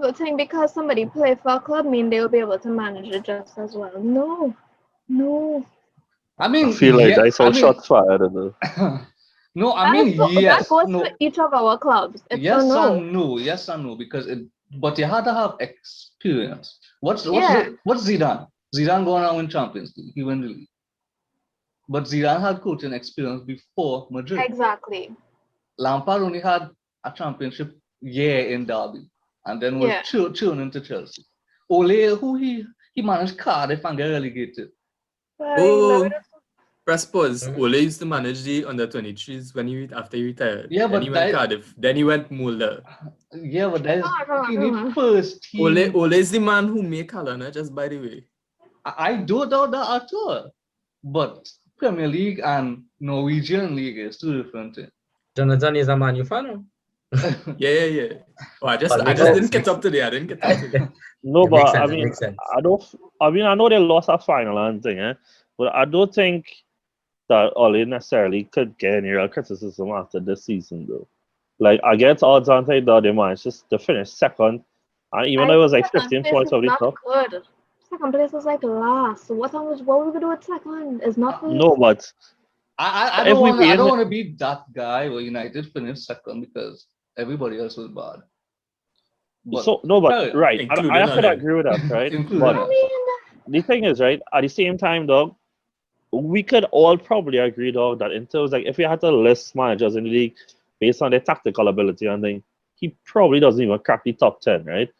people think because somebody play for a club mean they'll be able to manage it just as well. No, no. I I mean, feel like yeah. I I saw mean, shots fired. Though. no. I mean, That yes. goes for No. each of our clubs. It's a Yes no. and no. Yes and no. Because but you had to have experience. Yeah, What's Zidane? Zidane going on win Champions League. He win the league. But Zidane had coaching experience before Madrid. exactly. Lampard only had a championship year in Derby, and then was Yeah. churned into Chelsea. Ole, who he managed Cardiff and get relegated. Never Oh, press pause. Ole used to manage the under 23s when after he retired. Yeah, Then he but went that Cardiff. Then he went Mulder. that's you need first team. Ole is the man who made Calana, just by the way. I don't doubt that at all. But Premier League and Norwegian League is two different things. Jonathan is a Man U fan. Yeah. Oh, I just Makes didn't sense. get up today. I didn't get up today. No, It makes but I sense. It mean, makes sense. I don't. I mean, I know they lost a final and thing, but I don't think that Ollie necessarily could get any real criticism after this season, though. Like, against odds on thing, though, they managed just to finish second, and even though it was like second 15 place points is of the not top. good. Second place is like last. So what were we gonna do with second? It's not good. No, but I if we I don't being want to be that guy where United finished second because everybody else was bad. But so no, but fair, right, I Including have to Ollie. agree with that, right? including But I us. mean, the thing is, right, at the same time, dog, we could all probably agree, dog, that in terms like if we had to list managers in the league based on their tactical ability and thing, he probably doesn't even crack the top 10, right?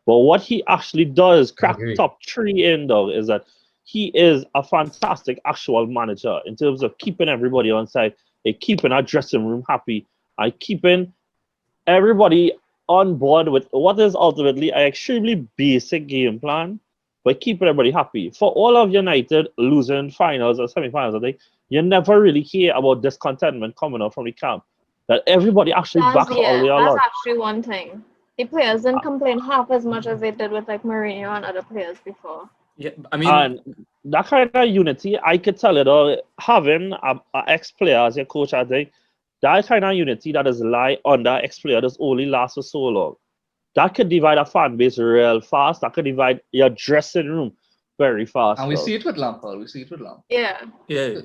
But what he actually does I crack agree. top three in, dog, is that he is a fantastic actual manager in terms of keeping everybody on side, keeping our dressing room happy, and keeping everybody on board with what is ultimately an extremely basic game plan, but keeping everybody happy. For all of United losing finals or semi-finals, I think you never really hear about discontentment coming up from the camp. That everybody actually backs Ole a that's lot. actually one thing. The players didn't complain half as much as they did with like Mourinho and other players before. Yeah, I mean, And that kind of unity, I could tell it all. Having a ex-player as your coach, I think that kind of unity that is lie on that ex-player does only last for so long. That could divide a fan base real fast. That could divide your dressing room very fast. And we Dog. see it with Lampard. We see it with Lampard. Yeah. yeah.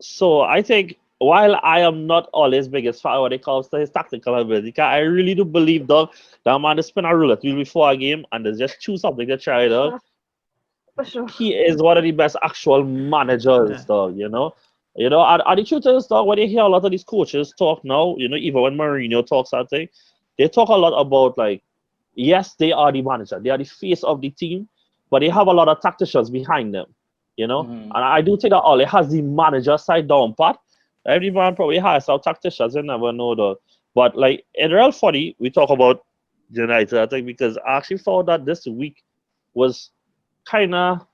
So I think while I am not always biggest fan when it comes to his tactical ability, 'cause I really do believe, dog, that man is spin a roulette wheel before a game and they just choose something to try, dog. For sure. He is one of the best actual managers, dog, you know. And the truth is, dog, when you hear a lot of these coaches talk now, even when Mourinho talks, I think, they talk a lot about, like, yes, they are the manager, they are the face of the team, but they have a lot of tacticians behind them, Mhm. And I do think that Ole has the manager side down pat. Every man probably has some tacticians, you never know, though. But, like, in real funny, we talk about United, I think, because I actually thought that this week was kind of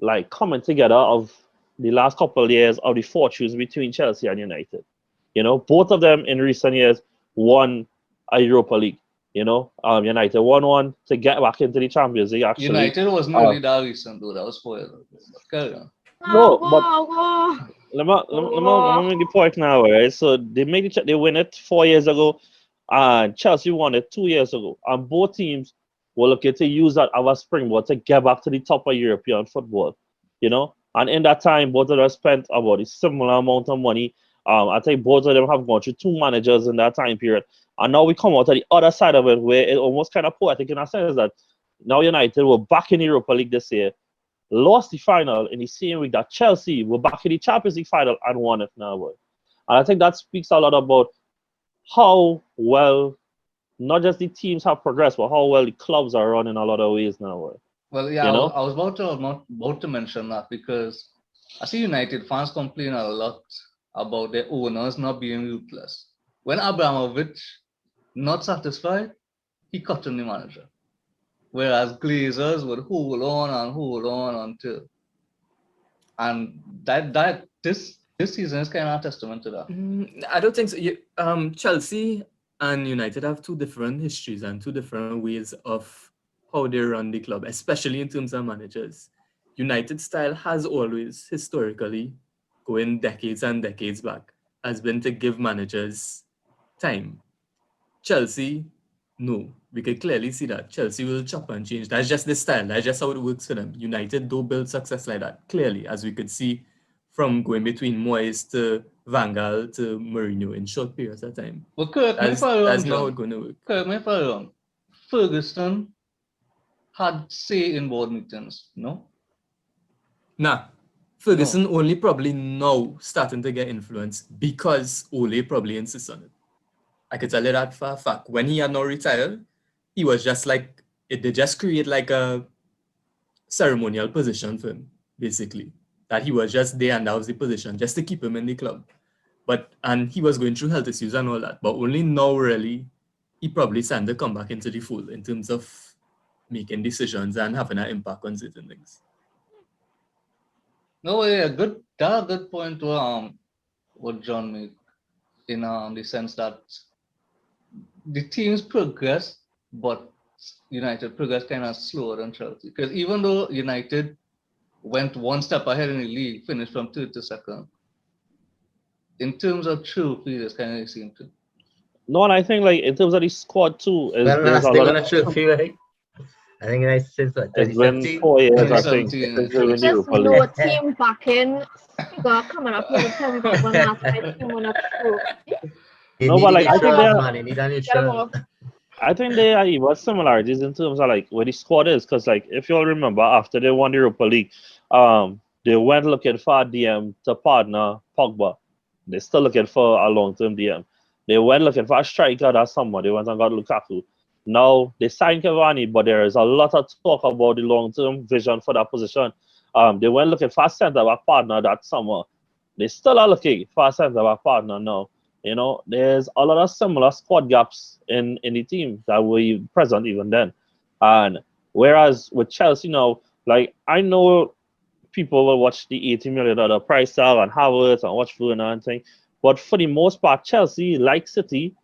like coming together of the last couple of years of the fortunes between Chelsea and United. Both of them in recent years won a Europa League. United won one to get back into the Champions League. Actually, United wasn't really that recent though. That was 4 years ago. But carry on. no, Go, but go. let me make the point now, right? So they win it 4 years ago, and Chelsea won it 2 years ago, and both teams were looking to use that as a springboard to get back to the top of European football. And in that time, both of them spent about a similar amount of money. I think both of them have gone through two managers in that time period, and now we come out to the other side of it, where it almost kind of poetic in a sense that now United were back in the Europa League this year, lost the final in the same week that Chelsea were back in the Champions League final and won it now. Boy. And I think that speaks a lot about how well not just the teams have progressed, but how well the clubs are run in a lot of ways now. Boy. Well, yeah, You know? I was about to mention that because I see United fans complain a lot about their owners not being ruthless. When Abramovich not satisfied, he cut in the manager. Whereas Glazers would hold on until, and that this season is kind of a testament to that. I don't think so. Chelsea and United have two different histories and two different ways of how they run the club, especially in terms of managers. United style has always, historically, going decades and decades back, has been to give managers time. Chelsea, no. we could clearly see that Chelsea will chop and change. That's just the style. That's just how it works for them. United don't build success like that, clearly, as we could see from going between Moyes to Van Gaal to Mourinho in short periods of time. But correct me if I'm wrong, That's not how John. it's going to work. Correct me if I'm wrong. Ferguson had say in board meetings, no? Nah, Ferguson only probably now starting to get influence because Ole probably insists on it. I could tell you that for a fact. When he had now retired, he was just like, they just create like a ceremonial position for him, basically. That he was just there and that was the position, just to keep him in the club. And he was going through health issues and all that, but only now really, he probably started to come back into the fold in terms of making decisions and having an impact on certain things. No, yeah, that's a good point to what John made in the sense that the teams progress, but United progress kind of slower than Chelsea. Because even though United went one step ahead in the league, finished from third to second, in terms of trophies, it's kind of the same too. No, and I think like in terms of the squad too, is Well, there's last a they lot gonna of trophy, right? I think it's since what, it's been 2017? 4 years, I think. 2017, Since we were in the There's Europa no League. team backing. Figure coming up here and tell me about when last night team won a trophy. You No, need but a like I think neutral, they are, man. You need a Get them neutral. off. I think they are even similarities in terms of like where the squad is, because like if you all remember after they won the Europa League, they went looking for a DM to partner Pogba. They're still looking for a long-term DM. They went looking for a striker that summer. They went and got Lukaku. Now they signed Cavani, but there is a lot of talk about the long-term vision for that position. They went looking for a centre-back partner that summer. They still are looking for a centre-back partner now. You know, there's a lot of similar squad gaps in the team that were present even then. And whereas with Chelsea now, like I know people will watch the $80 million price tag and Havertz and watch Werner and thing, but for the most part, Chelsea, like City,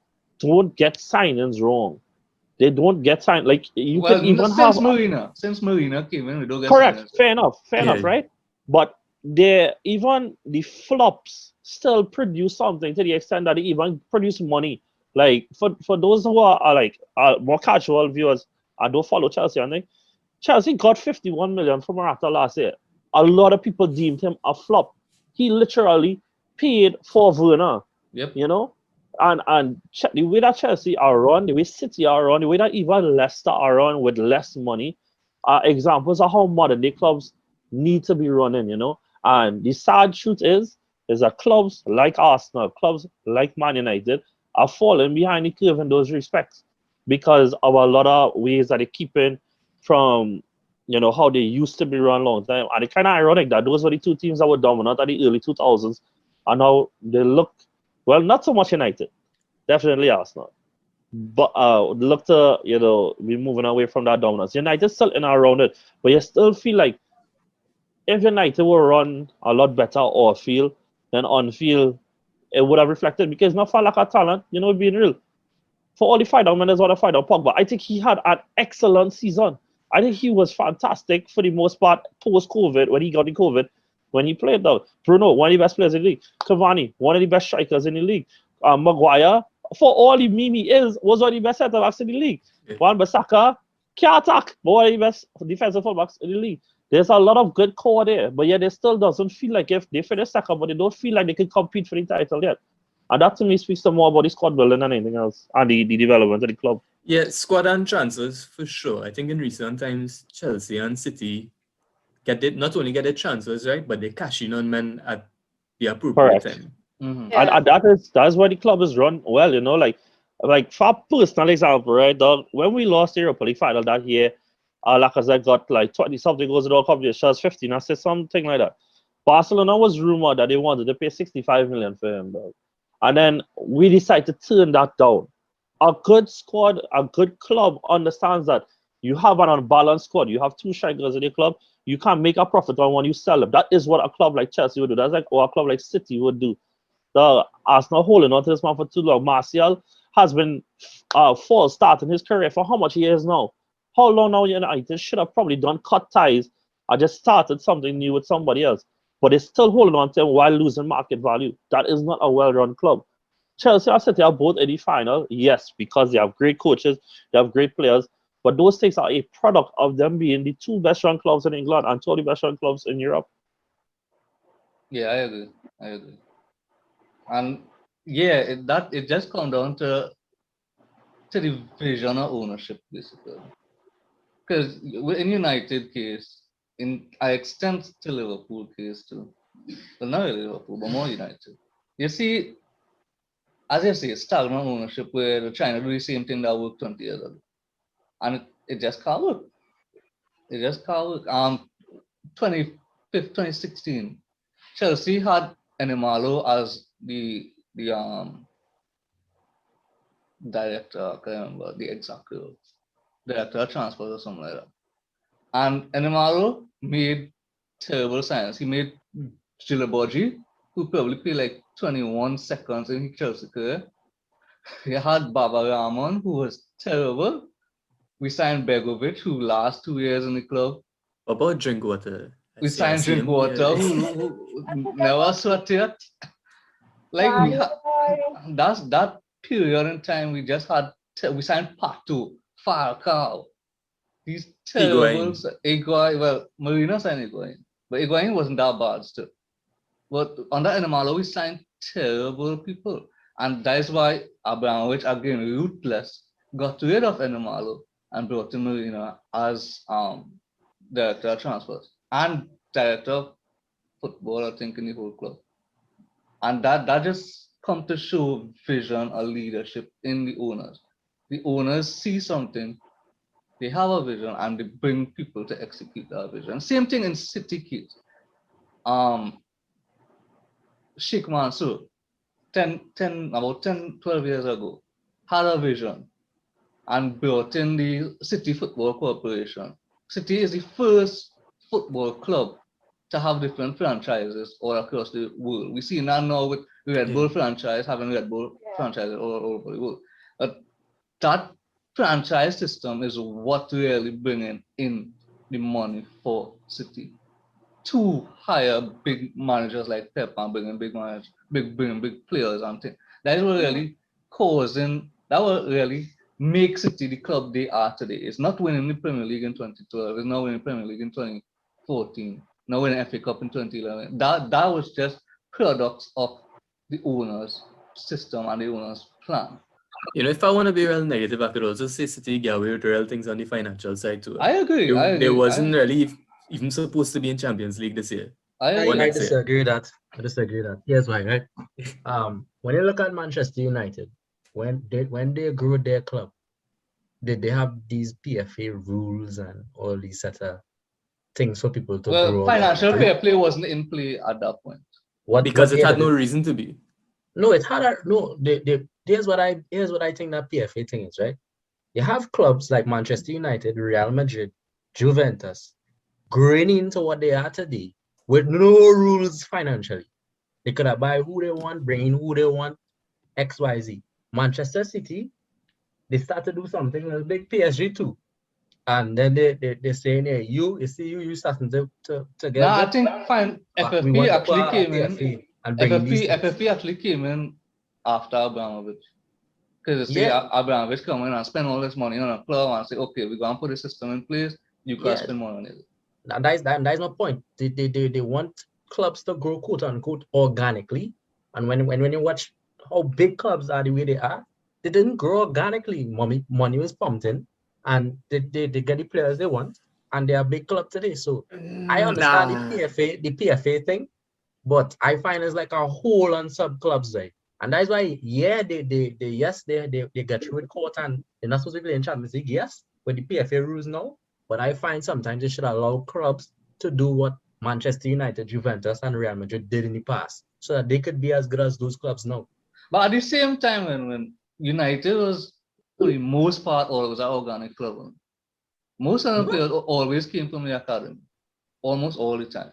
don't get signings wrong. They don't get signed. Like you Well, could even since have since Marina came in, we don't get correct, signings. fair enough, Yeah. right? But they even the flops still produce something to the extent that they even produce money. Like for those who are like more casual viewers, I don't follow Chelsea, I think Chelsea got 51 million from Morata last year. A lot of people deemed him a flop. He literally paid for Werner, Yep. you know? The way that Chelsea are run, the way City are run, the way that even Leicester are run with less money are examples of how modern day clubs need to be running, you know? And the sad truth is that clubs like Arsenal, clubs like Man United are falling behind the curve in those respects because of a lot of ways that they keep in from how they used to be run long time. And it's kind of ironic that those were the two teams that were dominant at the early 2000s, and now they look well, not so much United, definitely Arsenal, but look to be moving away from that dominance. United still in around it, but you still feel like if United were run a lot better off field than on field, it would have reflected because not for lack of talent, being real. For all the fight out, there's all the fight out Pogba. I think he had an excellent season. I think he was fantastic for the most part post-COVID when he got the COVID. When he played though, Bruno, one of the best players in the league. Cavani, one of the best strikers in the league. Maguire, for all the meme he is, was one of the best centre backs in the league. Juan Bissaka, can't attack, but one of the best defensive fullbacks in the league. There's a lot of good core there, but yet it still doesn't feel like if they finish second, but they don't feel like they can compete for the title yet. And that to me speaks to more about the squad building than anything else and the development of the club. Yeah, squad and transfers for sure. I think in recent times, Chelsea and City not only get their transfers right, but they cash in on men at the appropriate Correct. time. Mm-hmm. Yeah. And that's why the club is run well, like for personal example, right, dog, when we lost the Europa League final that year, Lacazette got like 20 something goals in all competitions, 15 assists, something like that. Barcelona was rumored that they wanted to pay 65 million for him, dog. And then we decided to turn that down. A good squad, a good club understands that you have an unbalanced squad. You have two strikers in the club. You can't make a profit on when you sell them. That is what a club like Chelsea would do. That's like what a club like City would do. The Arsenal holding on to this man for too long. Martial has been false starting his career for how much years now? How long now United should have probably done cut ties or just started something new with somebody else. But they're still holding on to him while losing market value. That is not a well-run club. Chelsea and City are both in the final, yes, because they have great coaches, they have great players, but those things are a product of them being the two best run clubs in England and two of the best run clubs in Europe. Yeah, I agree. I agree. And yeah, it just comes down to the vision of ownership, basically. Because in United case, in I extend to Liverpool case too. Well, not really Liverpool, but more United. You see, as you say, stagnant ownership where they're trying to do the same thing that worked 20 years ago. And it just can't work. It just can't work. 2016, Chelsea had Enimalo as the director, I can't remember the exact role, director of transfers or something like that. And Enimalo made terrible signs. He made Gilaborgi, who probably played like 21 seconds in his Chelsea career. He had Baba Rahman, who was terrible. We signed Begovic, who last 2 years in the club. What about Drinkwater? We signed Drinkwater, who never sweated. Like we that's that period in time. We just had we signed Pato, Falcao. These terrible Higuain. Well, Marino signed Higuain, but Higuain wasn't that bad still. But under Enimalo, we signed terrible people, and that's why Abramovich, again ruthless, got rid of Enimalo and brought in Marino as director of transfers and director of football, I think, in the whole club. And that just come to show vision or leadership in the owners. The owners see something, they have a vision, and they bring people to execute that vision. Same thing in City case. Sheikh Mansour, about 10, 12 years ago, had a vision and brought in the City Football Corporation. City is the first football club to have different franchises all across the world. We see now with the Red Bull franchise having Red Bull franchises all over the world. But that franchise system is what really bringing in the money for City to hire big managers like Pep and bringing big managers, bringing big players and things. That will really that will really make City the club they are today. It's not winning the Premier League in 2012, it's not winning the Premier League in 2014, not winning FA Cup in 2011. That was just products of the owner's system and the owner's plan. You know, if I want to be real negative, I could also say City get away with real things on the financial side too. I agree. They wasn't really even supposed to be in Champions League this year. I disagree with that. Here's why, right? When you look at Manchester United, when they grew their club, did they have these PFA rules and all these set of things for people to grow? Financial fair play wasn't in play at that point. Because it had no reason to be. No, it had no. Here's what I think that PFA thing is, right? You have clubs like Manchester United, Real Madrid, Juventus, growing into what they are today with no rules financially. They could have buy who they want, bring in who they want, XYZ. Manchester City, they start to do something like big PSG too. And then they say, hey, you starting to get. No, I think FFP actually came in. FFP actually came in after Abramovich. Because you see Abramovich come in and spend all this money on a club and say, okay, we're going to put a system in place, you can spend more on it. That's my point. They want clubs to grow quote unquote organically. And when you watch how big clubs are the way they are, they didn't grow organically. Money was pumped in and they get the players they want, and they are a big club today. So I understand the PFA thing, but I find it's like a whole on sub clubs, right? And that's why, they get through with court and they're not supposed to play in Champions League, yes, with the PFA rules now. But I find sometimes they should allow clubs to do what Manchester United, Juventus, and Real Madrid did in the past, so that they could be as good as those clubs now. But at the same time, when United was, for the most part, always an organic club. Most of the players always came from the academy, almost all the time.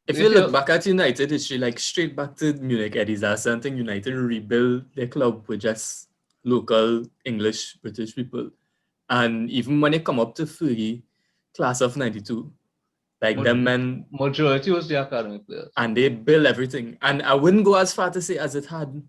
If you look back at United history, like straight back to Munich Eddie's or something, United rebuilt their club with just local English, British people. And even when they come up to Fergie, class of 92, like them men... Majority was the academy players. And they built everything. And I wouldn't go as far to say as it had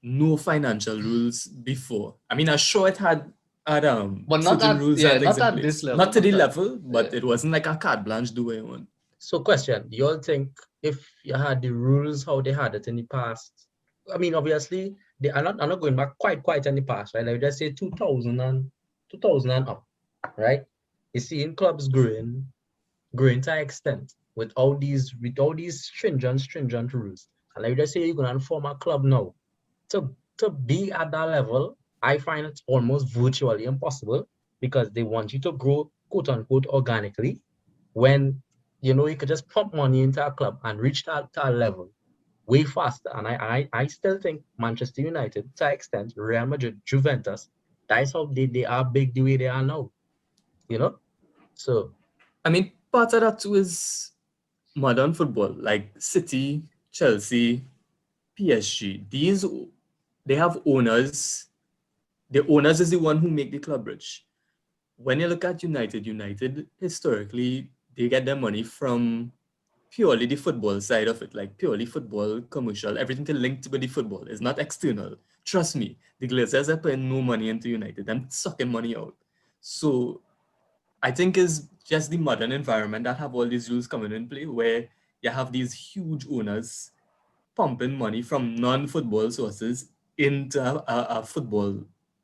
no financial rules before. I mean, I'm sure it had But not certain at, rules yeah, and things not in at place. this level. Not to the not at- level, but yeah. it wasn't like a carte blanche, do what you want. So question, you all think if you had the rules how they had it in the past, I mean, obviously, they are not going back quite in the past, right? Like, just say 2000 and up, right? You see in clubs growing to an extent with all these stringent rules. And like, just say you're going to form a club now. To be at that level, I find it's almost virtually impossible because they want you to grow, quote unquote, organically when you know you could just pump money into a club and reach that level way faster. And I still think Manchester United, to an extent, Real Madrid, Juventus, that's how they are big the way they are now. You know? So I mean, part of that too is modern football, like City, Chelsea, PSG. They have owners. The owners is the one who make the club rich. When you look at United historically, they get their money from purely the football side of it, like purely football, commercial, everything to link with the football. It's not external. Trust me, the Glazers are putting no money into United. Them sucking money out. So I think it's just the modern environment that have all these rules coming in play where you have these huge owners pumping money from non-football sources into a football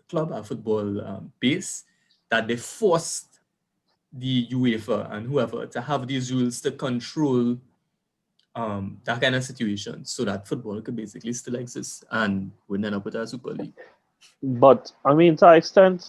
club, a football base, that they forced the UEFA and whoever to have these rules to control that kind of situation so that football could basically still exist and we end up with a Super League. But I mean, to an extent,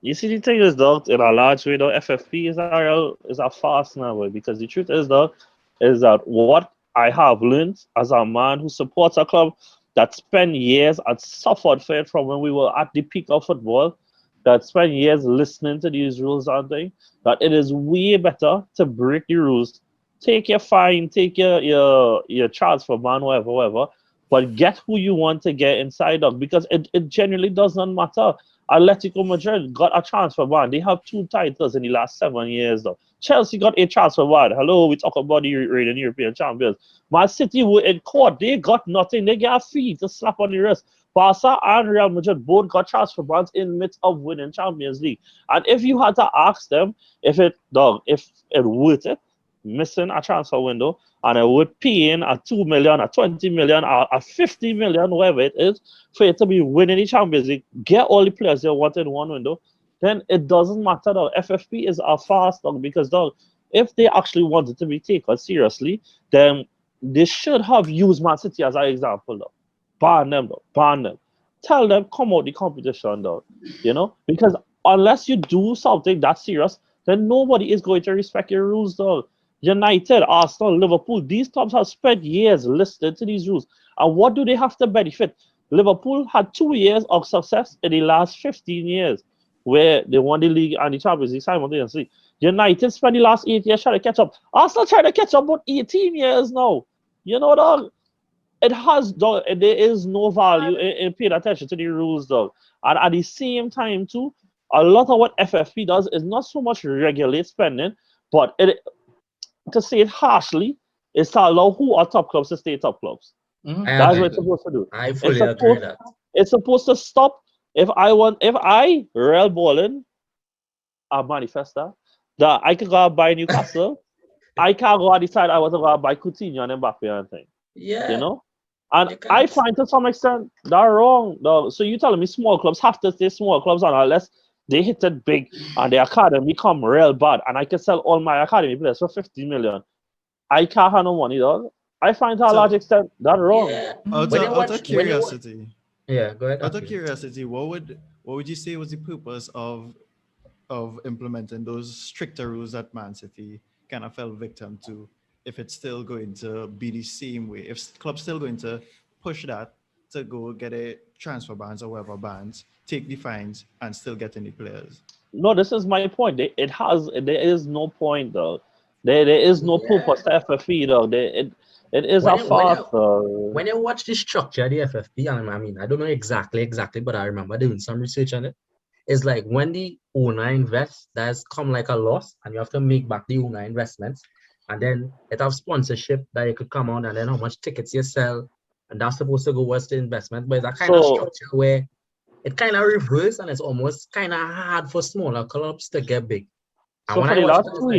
you see, the thing is, though, in a large way, though, FFP is a fast now, boy, because the truth is, though, is that what I have learned as a man who supports a club that spent years and suffered for it from when we were at the peak of football, that spent years listening to these rules and things, that it is way better to break the rules, take your fine, take your transfer ban, whatever, but get who you want to get inside of, because it genuinely does not matter. Atletico Madrid got a transfer ban. They have 2 titles in the last 7 years, though. Chelsea got a transfer ban. Hello, we talk about the reigning European champions. Man City were in court. They got nothing. They got a fee to slap on the wrist. Barca and Real Madrid both got transfer bans in midst of winning Champions League. And if you had to ask them if it worth it, missing a transfer window, and I would pay in a 2 million, a 20 million, a 50 million, whatever it is, for you to be winning the Champions League, get all the players you want in one window, then it doesn't matter, though. FFP is a fast, dog, because, dog, if they actually wanted to be taken seriously, then they should have used Man City as an example, though. Ban them, though. Ban them. Tell them, come out the competition, though. You know? Because unless you do something that serious, then nobody is going to respect your rules, though. United, Arsenal, Liverpool, these clubs have spent years listening to these rules. And what do they have to benefit? Liverpool had 2 years of success in the last 15 years where they won the league and the Champions League simultaneously. United spent the last 8 years trying to catch up. Arsenal trying to catch up about 18 years now. You know, dog, dog, there is no value in paying attention to the rules, dog. And at the same time, too, a lot of what FFP does is not so much regulate spending, but to say it harshly, is to allow who are top clubs to stay top clubs. Mhm. That's what agree. it's supposed to do. I fully agree with that. It's supposed to stop if I real balling a manifesta that I can go out buy Newcastle, I can't go and decide I want to go out buy Coutinho and Mbappe and thing. Yeah. You know? And You I can't. find to some extent that wrong. Dog. So you telling me small clubs have to stay small clubs and unless they hit it big and the academy become real bad and I can sell all my academy players for 50 million. I can't have no money, dog. I find to a So- large extent that wrong. Yeah. Out When you of watch- curiosity, Yeah, go ahead. out of Akil. curiosity, what would you say was the purpose of implementing those stricter rules that Man City kind of fell victim to? If it's still going to be the same way, if clubs still going to push that to go get a transfer bans or whatever bans, take the fines, and still get any players. No, this is my point. There is no point though. There is no Yeah. purpose to FFE though. It is When a you- when farce. When you watch the structure of the FFP, I mean, I don't know exactly, but I remember doing some research on it. It's like when the owner invests, that's come like a loss, and you have to make back the owner investments. And then it have sponsorship that you could come on, and then how much tickets you sell, and that's supposed to go towards the investment. But it's a kind of structure where it kind of reverse, and it's almost kind of hard for smaller clubs to get big. And So when for I the watch last it, it's 2 like,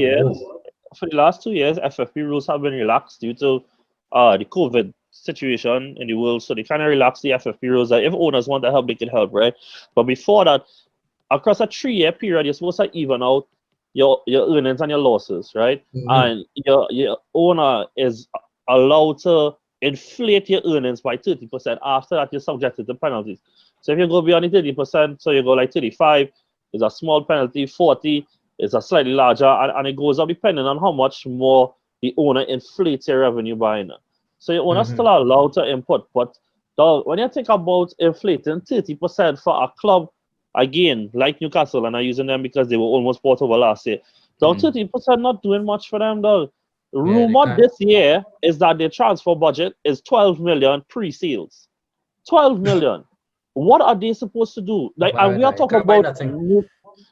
years, whoa. FFP rules have been relaxed due to the COVID situation in the world. So they kind of relaxed the FFP rules that if owners want to help, they can help, right? But before that, across a 3-year period, you're supposed to even out your earnings and your losses, right? And your owner is allowed to inflate your earnings by 30%. After that, you're subjected to penalties. So if you go beyond the 30%, so you go like 35, it's a small penalty, 40 is a slightly larger, and it goes up depending on how much more the owner inflates your revenue by now. So your owner still allowed to input, but when you think about inflating 30% for a club, again, like Newcastle, and I'm using them because they were almost bought over last year. Dog, 30% not doing much for them, dog. Rumor this year is that their transfer budget is 12 million pre-sales. 12 million. What are they supposed to do? Like, and we are talking about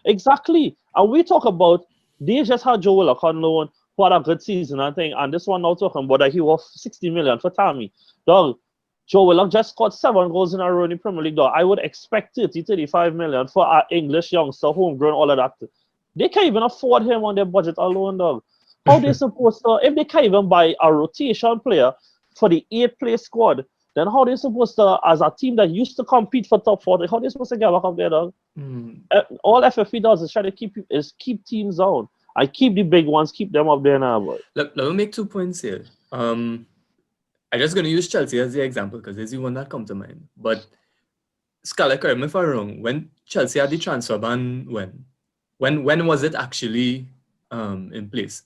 exactly, and we talk about they just had Joe Willock on loan, who had a good season, I think, and this one now talking about that he worth 60 million for Tammy. Dog, Joe Willock just scored 7 goals in a row in the Premier League. Dog. I would expect 30, 35 million for our English youngster, homegrown, all of that. They can't even afford him on their budget alone, dog. How they supposed to, if they can't even buy a rotation player for the 8th-place squad, then how they supposed to, as a team that used to compete for top 40, how they supposed to get back up there, dog? All FFP does is try to keep teams down. I keep the big ones, keep them up there now, boy. Let me make 2 points here. I'm just going to use Chelsea as the example because it's the one that comes to mind. But Scarlett, correct me if I'm wrong. When Chelsea had the transfer ban, when was it actually in place?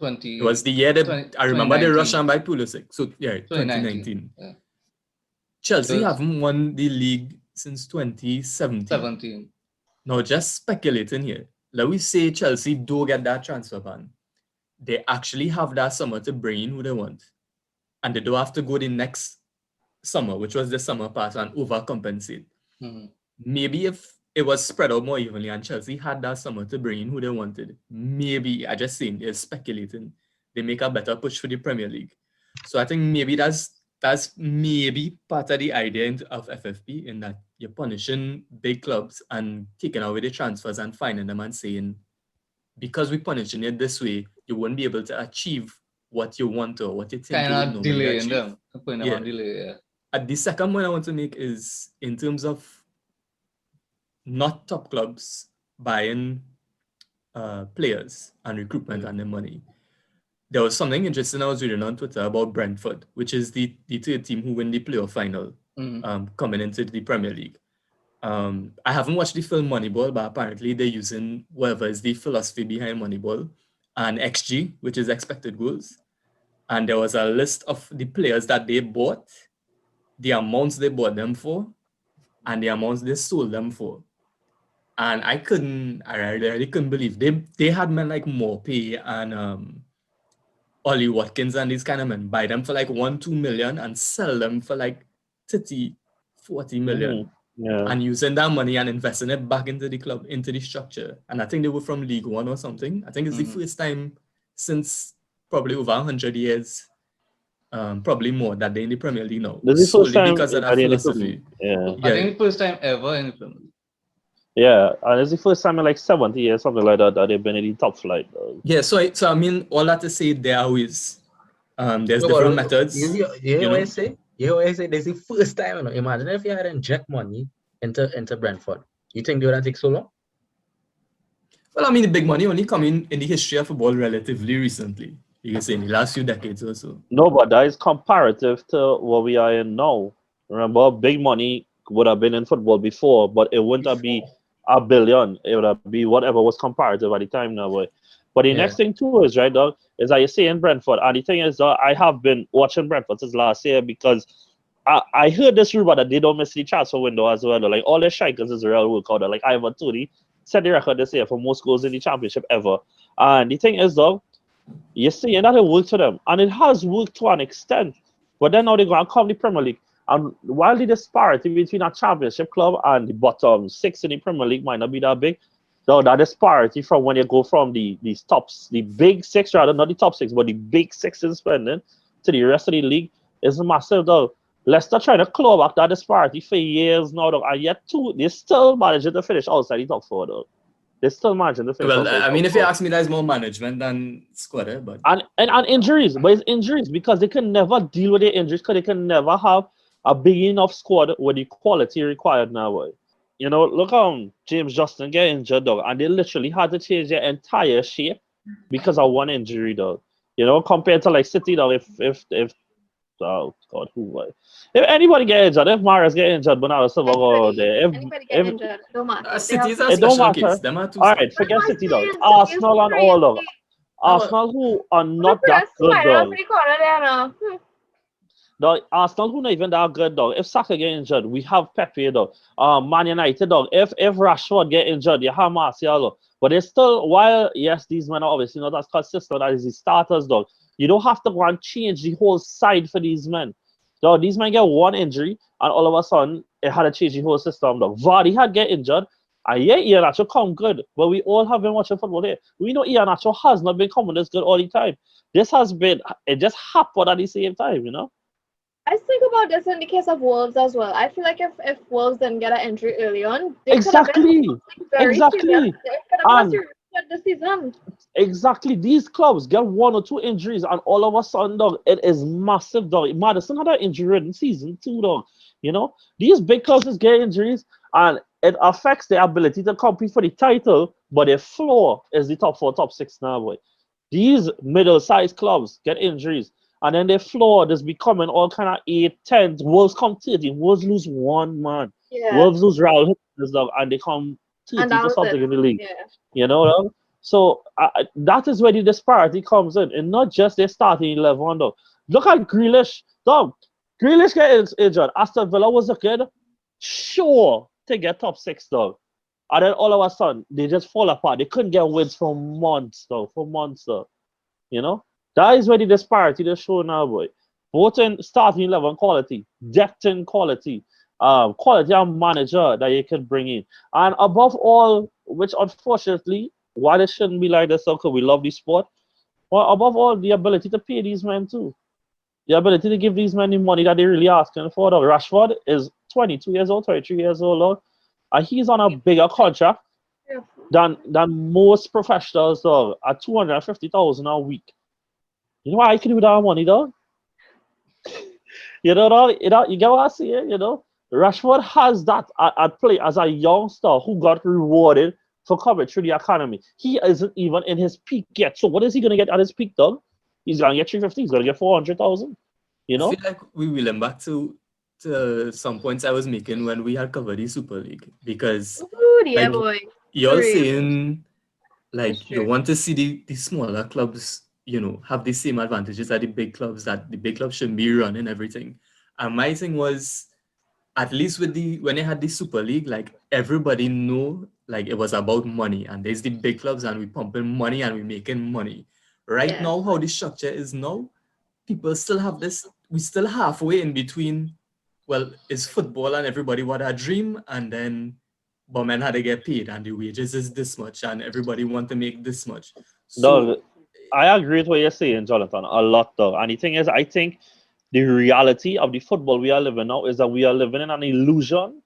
It was the year that I remember they rushed on by Pulisic. So yeah, 2019. Yeah. Chelsea haven't won the league since 2017. Now just speculating here. Let me say Chelsea do get that transfer ban. They actually have that summer to bring in who they want. And they don't have to go the next summer, which was the summer pass, and overcompensate. Maybe if it was spread out more evenly and Chelsea had that summer to bring in who they wanted, maybe, I just saying, they're speculating, they make a better push for the Premier League. So I think maybe that's maybe part of the idea of FFP, in that you're punishing big clubs and taking away the transfers and finding them and saying, because we're punishing it this way, you won't be able to achieve what you want or what you think you would normally achieve. Them. The second point I want to make is in terms of not top clubs buying players and recruitment and their money. There was something interesting I was reading on Twitter about Brentford, which is the 3rd team who win the playoff final coming into the Premier League. I haven't watched the film Moneyball, but apparently they're using whatever is the philosophy behind Moneyball and XG, which is expected goals. And there was a list of the players that they bought, the amounts they bought them for, and the amounts they sold them for. And I really couldn't believe they had men like Morpay and Ollie Watkins and these kind of men buy them for like 1-2 million and sell them for like 30-40 million. And using that money and investing it back into the club, into the structure. And I think they were from League One or something. I think it's the first time since probably over 100 years, probably more, that they're in the Premier League now. This is the first time because of that philosophy. I think the first time ever in the Premier League. Yeah, and it's the first time in like 70 years, something like that they've been in the top flight. Yeah, so I mean, all that to say, there are always there's different methods. You know what I say? You know what I say? This is the first time. You know, imagine if you had inject money into Brentford. You think they would take so long? Well, I mean, the big money only come in the history of football relatively recently. You can say in the last few decades or so. No, but that is comparative to what we are in now. Remember, big money would have been in football before, but it wouldn't be a billion. It would be whatever was comparative at the time now. But the next thing too is, right, dog, is that you see in Brentford. And the thing is, I have been watching Brentford since last year because I heard this rumor that they don't miss the transfer window as well. Like all their strikers is a real workout. Like Ivan Toney set the record this year for most goals in the championship ever. And the thing is, dog, you're seeing that it worked for them. And it has worked to an extent. But then now they're going to come the Premier League. And while the disparity between a championship club and the bottom 6 in the Premier League might not be that big, though that disparity from when you go from the big 6, rather not the top 6, but the big 6 in spending to the rest of the league, It's massive, though. Leicester trying to claw back that disparity for years now, though. And yet, they still managing to finish outside the top four, though. They still managing to finish Well, outside the I mean, top if you four. ask me, that's more management than squad, but And injuries, but it's injuries because they can never deal with their injuries because they can never have a big enough squad with the quality required now, boy. You know, look how James Justin get injured, dog, and they literally had to change their entire shape because of one injury, dog. You know, compared to like City, dog. If oh God, who was? If anybody get injured, if Maris get injured, Bernardo Silva go there. Anybody get injured, don't matter. City is a It don't special case. matter. Them are two All stuff. right, forget That's City, what dog. I'm saying, Arsenal and all, dog. crazy. Arsenal who are Look not at that good, spiral dog. for the corner there now. Dog, Arsenal who not even that good, dog. If Saka get injured, we have Pepe, dog. Man United, dog. If Rashford get injured, you have Martial, dog. But it's still, while yes, these men are obviously not as consistent as the starters, dog. You don't have to go and change the whole side for these men. Dog, these men get one injury, and all of a sudden, it had to change the whole system, dog. Vardy had get injured, and yeah, Iheanacho come good. But we all have been watching football here. We know Iheanacho has not been coming this good all the time. This has been, it just happened at the same time, you know? I think about this in the case of Wolves as well. I feel like if Wolves didn't get an injury early on, they could have Exactly. been very Exactly. serious. They could have been a And serious threat this season. exactly, these clubs get one or two injuries, and all of a sudden, dog, it is massive, dog. Madison had an injury in season 2, dog. You know, these big clubs just get injuries, and it affects their ability to compete for the title. But their floor is the top 4, top 6 now, boy. These middle-sized clubs get injuries, and then their floor is becoming all kind of 8, 10. Wolves come 13. Wolves lose one man. Yeah. Wolves lose Raul Jimenez, dog, and they come And 30 that to was something it. in the league. Yeah. You know, dog? So that is where the disparity comes in, and not just their starting 11, though. Look at Grealish, dog. Grealish get injured. Aston Villa was a kid, sure, to get top 6, dog. And then all of a sudden, they just fall apart. They couldn't get wins for months, though. For months, though. You know? That is where the disparity is shown now, boy. Both in starting 11 quality, depth in quality, quality of manager that you can bring in. And above all, which unfortunately, while it shouldn't be like this, because we love the sport, well, above all, the ability to pay these men too. The ability to give these men the money that they really asking for. Dog. Rashford is 22 years old, 23 years old, dog. And he's on a bigger contract than most professionals, dog, at 250,000 a week. You know what I can do with that money, dog? You know, dog, you get what I say, you know? Rashford has that at play as a youngster who got rewarded for coming through the academy. He isn't even in his peak yet. So what is he going to get at his peak, dog? He's going to get 350. He's going to get 400,000. You know? I feel like we will them back to some points I was making when we had covered the Super League, because Ooh, yeah, like, boy. you're Really. saying like That's you true. want to see the smaller clubs, you know, have the same advantages as the big clubs, that the big clubs shouldn't be running everything. And my thing was, at least with when they had the Super League, like everybody know like it was about money, and there's the big clubs and we pumping money and we making money. Right Yeah. now, how the structure is now, people still have this, we still halfway in between, well, it's football and everybody what a dream, and then but men had to get paid and the wages is this much and everybody want to make this much. So Dog, I agree with what you're saying, Jonathan, a lot, dog. And the thing is, I think the reality of the football we are living now is that we are living in an illusion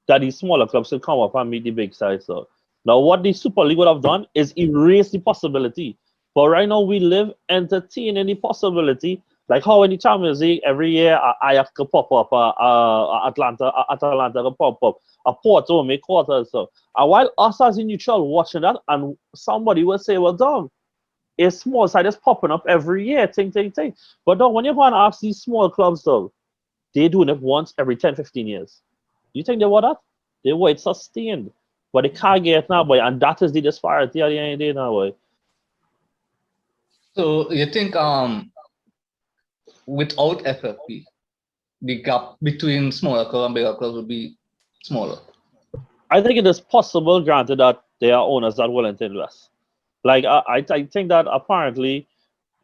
that the smaller clubs will come up and meet the big sides. So now, what the Super League would have done is erase the possibility. But right now, we live entertaining the possibility, like how in the Champions League every year, Ajax could pop up, Atalanta could pop up, a Porto make quarters. So, and while us as a neutral watching that, and somebody will say, "Well, dog, a small side is popping up every year, ting, ting, ting." But dog, when you go and ask these small clubs, though, they doing it once every 10, 15 years. You think they want that? They want it sustained. But they can't get it now, boy. And that is the disparity at the end of the day now, boy. So you think without FFP, the gap between smaller clubs and bigger clubs would be smaller? I think it is possible, granted that there are owners that willing to invest. Like, I think that apparently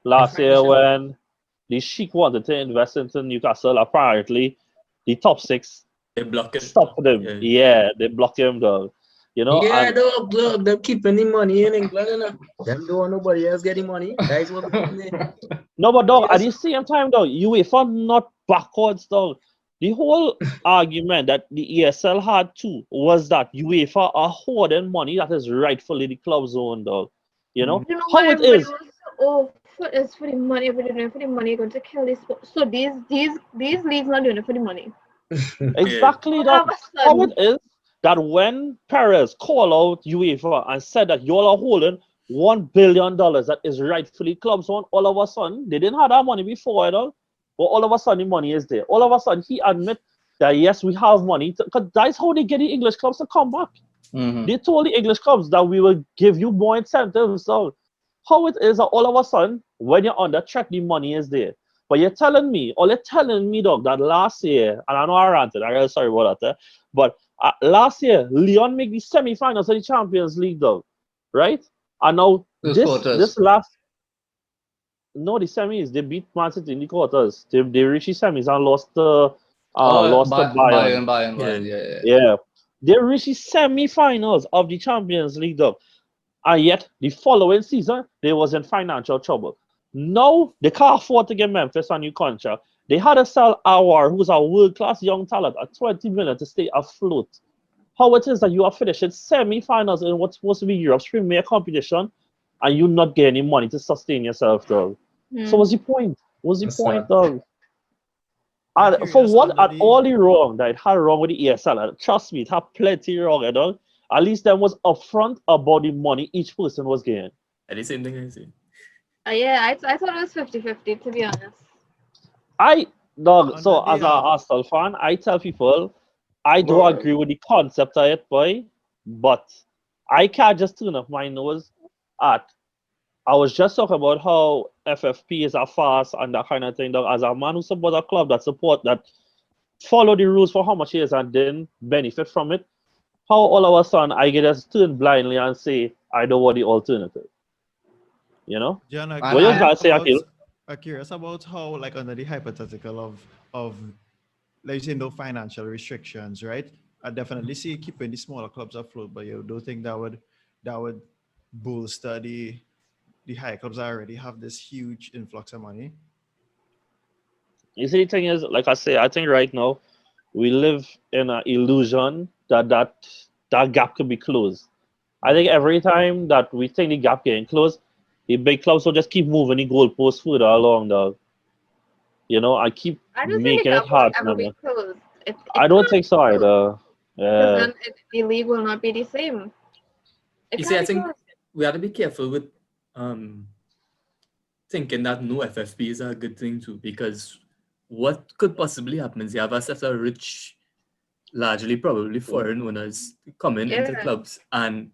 last year when the Sheik wanted to invest into Newcastle, apparently the top 6 they block it. stopped them. Yeah, they blocked him, though. You know, Yeah, and dog, look, them keeping the money in England, you know. Them don't want nobody else getting money. That's what we doing there. No, but dog, at Yes. the same time, dog, UEFA not backwards, dog. The whole argument that the ESL had too was that UEFA are hoarding money that is rightfully the club's own, dog. You know You know what? how it Everybody is. was it's for the money. Everybody doing it for the money. You're going to kill this. So these leagues not doing it for the money. Yeah. Exactly, All of dog. a How it sudden, is that when Perez called out UEFA and said that y'all are holding $1 billion that is rightfully club's own, all of a sudden they didn't have that money before at all, but all of a sudden the money is there. All of a sudden he admit that yes, we have money because that's how they get the English clubs to come back. Mhm. They told the English clubs that we will give you more incentives. So how it is that all of a sudden when you're under track, the money is there. But you're telling me, dog, that last year, and I know I ranted, I'm really sorry about that, but last year, Leon made the semi-finals of the Champions League, dog, right? And now Those this quarters. last, no, the semis, they beat Man City in the quarters. They reached the semis and Oh, lost to Bayern. Yeah. Bayern. Yeah. Yeah, they reached the semi-finals of the Champions League, dog. And yet, the following season, they was in financial trouble. Now, they can't afford to get Memphis a new contract. They had to sell Awar, who's a world-class young talent, at 20 million to stay afloat. How it is that you are finishing semi-finals in what's supposed to be Europe's premier competition, and you not getting any money to sustain yourself, dog. So what's the point? What's the That's point, sad. dog? I'm And for curious what under at the all the wrong that it had wrong with the ESL, and trust me, it had plenty wrong, at least them was upfront about the money each person was getting. And the same thing I say. yeah, I thought it was 50-50, to be honest. I dog. under So the as a Arsenal fan, I tell people I do agree with the concept of it, boy, but I can't just turn up my nose at. I was just talking about how FFP is a farce and that kind of thing. Dog, as a man who supports a club that follow the rules for how much years and then benefit from it, how all of a sudden I get just turn blindly and say I don't want the alternative. You know? John, I'm What you I, curious guys say, about Akil? how, like, under the hypothetical of like, you say, no financial restrictions, right? I definitely see keeping the smaller clubs afloat, but you don't think that would bolster the high clubs that already have this huge influx of money? You see, the thing is, like I say, I think right now we live in an illusion that gap could be closed. I think every time that we think the gap getting closed, the big clubs will just keep moving the goalposts further along, dog. You know, I keep I don't think the making it gap will hard for ever them. be closed. It I don't can't think be so closed either. because Yeah, then the league will not be the same. It You see, can't I be think closed. we have to be careful with um thinking that no FFP is a good thing too, because what could possibly happen is you have a set of rich, largely probably foreign owners coming into Yeah. clubs and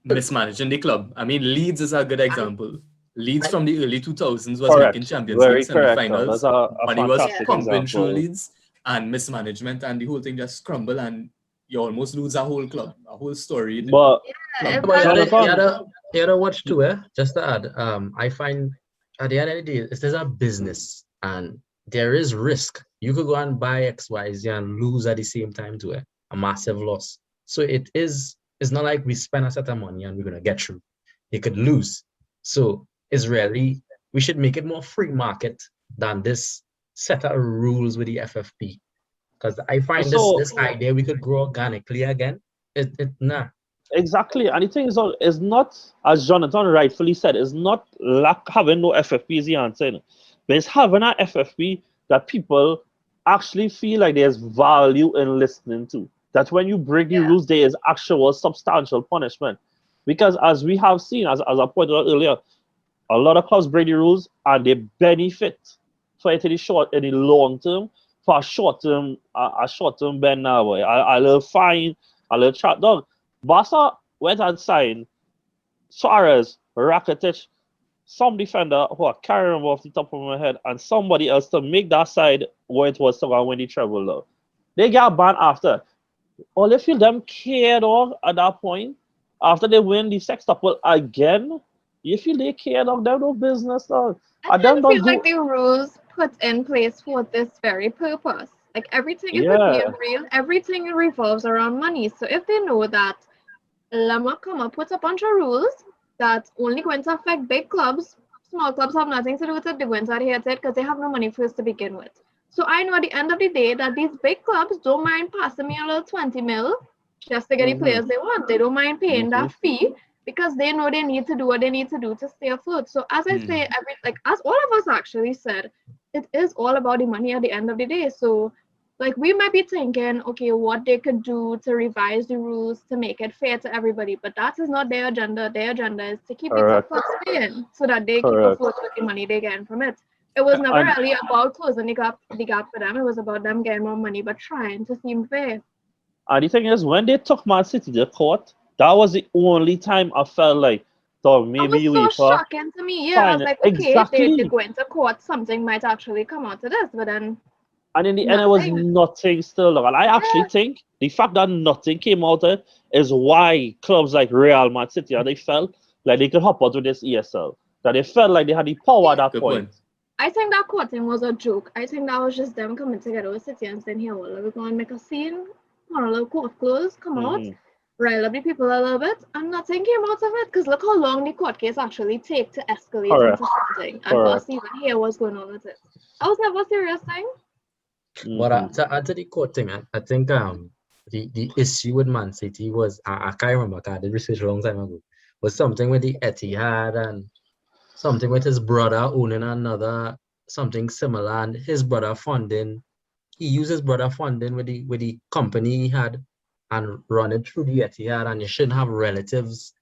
mismanaging the club. I mean, Leeds is a good example. Leeds I, from the early 2000s was making correct. Champions League Very correct, dog. That's semi-finals. a Money was Yeah. fantastic pumping through example. Leeds and mismanagement, and the whole thing just crumble, and you almost lose a whole club, a whole storied But Yeah, club. but Jonathan, you had to watch too, eh? Just to add, I find at the end of the day, it is a business and there is risk. You could go and buy XYZ and lose at the same time too, eh? A massive loss. So it's not like we spend a set of money and we're gonna get through. You could lose. So it's really we should make it more free market than this set of rules with the FFP. Because I find this so this idea we could grow organically again. It nah. exactly, and the thing is not as Jonathan rightfully said, is not lack having no FFP is the answer, but it's having an FFP that people actually feel like there's value in listening to. That when you break the yeah. rules, there is actual substantial punishment. Because as we have seen, as I pointed out earlier, a lot of clubs break the rules and they benefit for it in the short, in the long term, for a short term bend now. Boy. A little fine, a little chat dog. Barca went and signed Suarez, Rakitic, some defender who are carrying off the top of my head, and somebody else to make that side where it was to when they travel though. They got banned after. All if you them cared off at that point, after they win the sextuple again, you feel they cared of them no business dog. I And them kind of don't feel like do the rules put in place for this very purpose. Like everything, if we're being yeah, real, everything revolves around money. So if they know that Lama come up with a bunch of rules that only going to affect big clubs, small clubs have nothing to do with it. They go inside here because they have no money first to begin with. So I know at the end of the day that these big clubs don't mind passing me a little 20 mil just to get the players they want. They don't mind paying that fee because they know they need to do what they need to do to stay afloat. So as I say, as all of us actually said, it is all about the money at the end of the day. So like we might be thinking, okay, what they could do to revise the rules to make it fair to everybody, but that is not their agenda. Their agenda is to keep the top clubs paying so that they keep afloat with the money they get from it. It was never really about closing the gap for them. It was about them getting more money, but trying to seem fair. And the thing is, when they took Man City to court, that was the only time I felt like, so maybe it was so UEFA. shocking to me. Yeah, I was like, okay, they go into court, something might actually come out of this, but then. And in the end, it was nothing still. And I actually think the fact that nothing came out of it is why clubs like Real Madrid City, they felt like they could hop out with this ESL. That they felt like they had the power at that point. I think that court thing was a joke. I think that was just them coming together with City and saying, here, well, we're going to make a scene, on a little court close, come out, rile up the people a little bit, and nothing came out of it. Because look how long the court case actually take to escalate into something. And for us even hear what's going on with it. That was never a serious thing. But to add to the court thing, I think the issue with Man City was, I can't remember, I did research a long time ago, was something with the Etihad and something with his brother owning another, something similar, and his brother funding, he used his brother funding with the company he had and run it through the Etihad, and you shouldn't have relatives.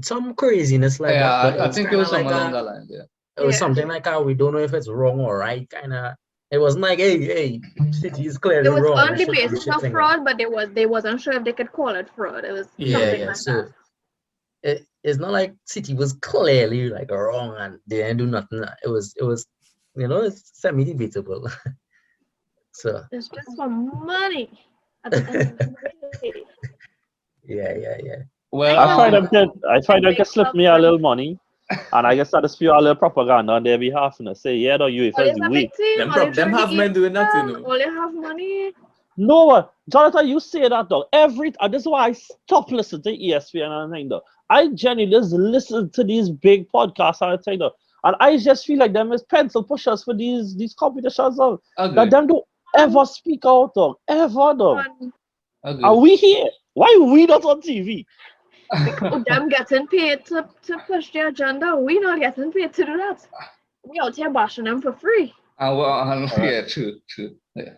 Some craziness like that. But I think it was something along that line, It was something like, we don't know if it's wrong or right, kind of. It wasn't like, hey, City is clearly wrong. It was on the basis of fraud, but they wasn't sure if they could call it fraud. It was something like that. It's not like City was clearly like wrong and they didn't do nothing. It was it's semi-debatable. So it's just for money. Yeah. Well, I find them can slip me a little money, and I guess that spew a little propaganda on their behalf and say, yeah, no, UEFA is weak. Them have men doing that, you know. All they have money. No, Jonathan, you say that though. And this is why I stopped listening to ESPN and everything though. I genuinely just listen to these big podcasts and everything though. And I just feel like them as pencil pushers for these competitions though. That them don't ever speak out though. Ever though. Are we here? Why are we not on TV? Because them getting paid to push their agenda. We not getting paid to do that. We out here bashing them for free. Yeah, true. Yeah.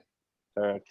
Correct.